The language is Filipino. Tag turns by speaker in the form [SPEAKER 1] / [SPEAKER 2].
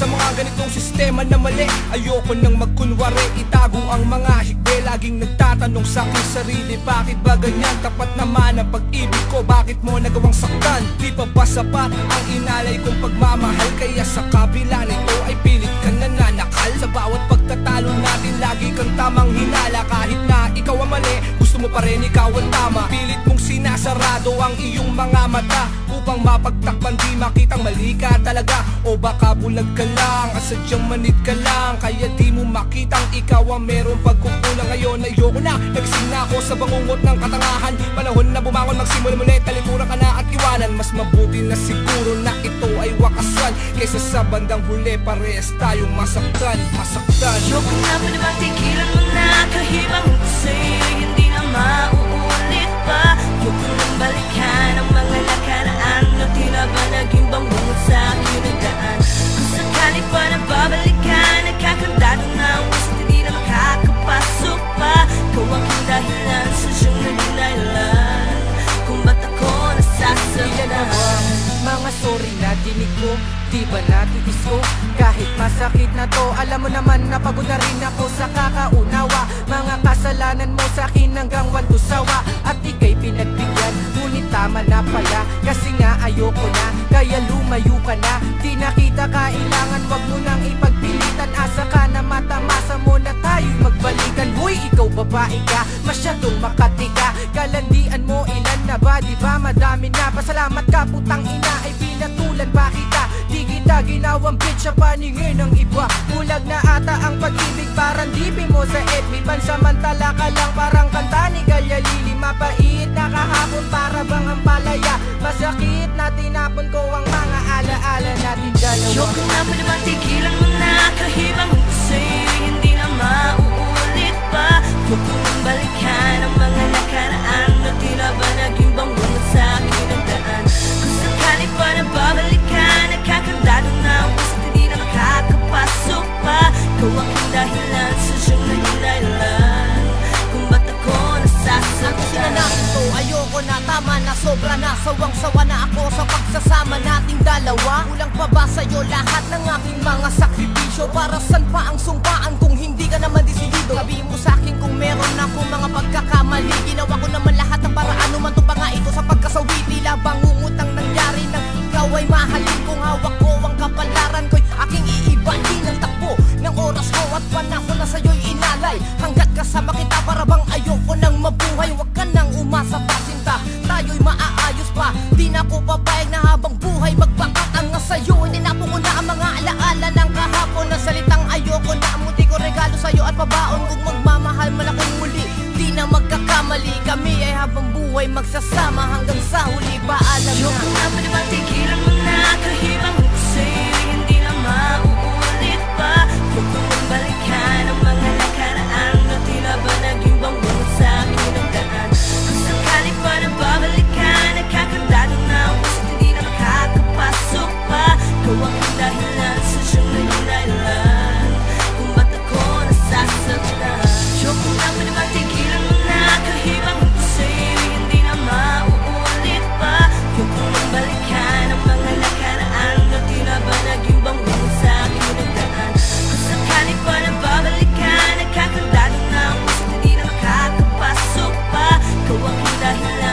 [SPEAKER 1] sa mga ganitong sistema na mali. Ayoko nang magkunwari, itago ang mga higbe. Laging nagtatanong sa aking sarili, bakit ba ganyan? Tapat naman ang pag-ibig ko, bakit mo nagawang saktan? Di pa ba sapat ang inalay kong pagmamahal? Kaya sa kabila nito ay pilit ka nananakal. Sa bawat pagtatalo natin, lagi kang tamang hinala. Kahit na ikaw ang mali, gusto mo pa rin ikaw ang tama. Pilit mong sinasarado ang iyong mga mata upang mapagtakpan, di makitang mali ka talaga. O baka bulag ka lang, asadyang manid ka lang, kaya di mo makitang ikaw ang merong pagkukulang. Ngayon ayoko na, nagising na ako sa bangungot ng katangahan. Panahon na bumangon, magsimula muli, talikuran ka na at iwanan. Mas mabuti na siguro na ito ay wakasan, kaysa sa bandang huli parehas tayong masaktan.
[SPEAKER 2] Ayoko na pa namang tigilan mo na, kahibang sa'yo hindi na mauulit pa. Ayoko nang balikan ang mga nakaraan na tila ba naging bangungot sa akin ang daan. Kung sakali pa na babalikan, nagkakandado na ang gusto, hindi na makakapasok pa. Ikaw aking dahilan sa siyang nalinailan kung ba't ako nasasaktan.
[SPEAKER 3] Mga sorry na dinig ko, di ba natitis ko? Kahit masakit na to, alam mo naman na pagod na rin ako sa kakaunawa. Mga kasalanan mo sa akin hanggang walang sawa, at ika'y pinagbigyan, ngunit tama na pala. Kasi nga ayoko na, kaya lumayo ka na. Di na kita kailangan, wag mo nang ipagpilitan. Asa ka na matamasa mo na tayo'y magbalikan. Huy, ikaw babae ka, masyadong makati ka. Kalandian mo ilan na ba, di ba madami na. Pasalamat ka putang ina, ay pinatulan pa kita. Di kita ginawang bitch sa paningin ng iba. Bulag na ata ang pag-ibig, parang dibi mo sa FB. Pansamantala ka lang, parang kanta ni Galyalili. Mapait na kahapon, para bang ang palaya. Masakit na tinapon ko ang mga alaala natin dalawa.
[SPEAKER 2] Ayoko na pa namang tigilan mo na, kahibang sa'yo hindi na mauulit pa. Ayoko nang balikan ang mga nakaraan na tila ba naging bangungot sa akin ang daan. Kung sakali pa na babalikan, nagkakandado na ang gusto, hindi na makakapasok pa. Ikaw aking dahilan sa siyang nalinailan kung ba't ako nasasaktan.
[SPEAKER 3] Ang na ito, ayoko na, tama na, sobra na. Sawang-sawa na ako sa pagsasama nating dalawa. Kulang pa ba sa'yo lahat ng aking mga sakripisyo? Para saan pa ang sumpaan kung hindi ka naman desidido? Sabihin mo sa'kin kung meron ako mga pagkakamali. Ginawa ko naman lahat ng paraan, umantong pa nga ito sa pagkasawi. Tila bangungot ang nangyari nang ikaw ay mahalin. Kung hawak ko ang kapalaran ko'y aking iibahin ang takbo ng oras ko at panahon na sa'yo'y inalay. Hanggat kasama kita, para bang ayoko nang mabuhay. Huwag ka nang umasa pa, sinta, tayo'y maaayos pa. Di na ko papayag na habang buhay magpakaangas sa'yo. Hindi na po ko na ang mga alaala ng kahapon. Na salitang ayoko na, muti ko regalo sa'yo at pabaon. Kung magmamahal man akong muli, di na magkakamali. Kami ay habang buhay magsasama hanggang sa huli. Paalam na.
[SPEAKER 2] Ayoko na pa namang tigilan mo na, kahibang sa'yo hindi na mauulit pa. Ayoko nang balikan ang mga nakaraan na tila ba naging bangungot sa akin ang daan. Kung sakali pa na babalikan, nagkakandado na ang gusto, hindi na makakapasok pa. Ikaw aking dahilan sa siyang nalinailan kung ba't ako nasasaktan. Ayoko na pa namang tigilan mo na, kahibang sa'yo hindi na mauulit pa. Ayoko nang balikan ang mga nakaraan na tila ba naging bangungot sa akin ang daan. Kung sakali pa na babalikan, nagkakandado na ang gusto, hindi na makakapasok pa. Ikaw aking dahilan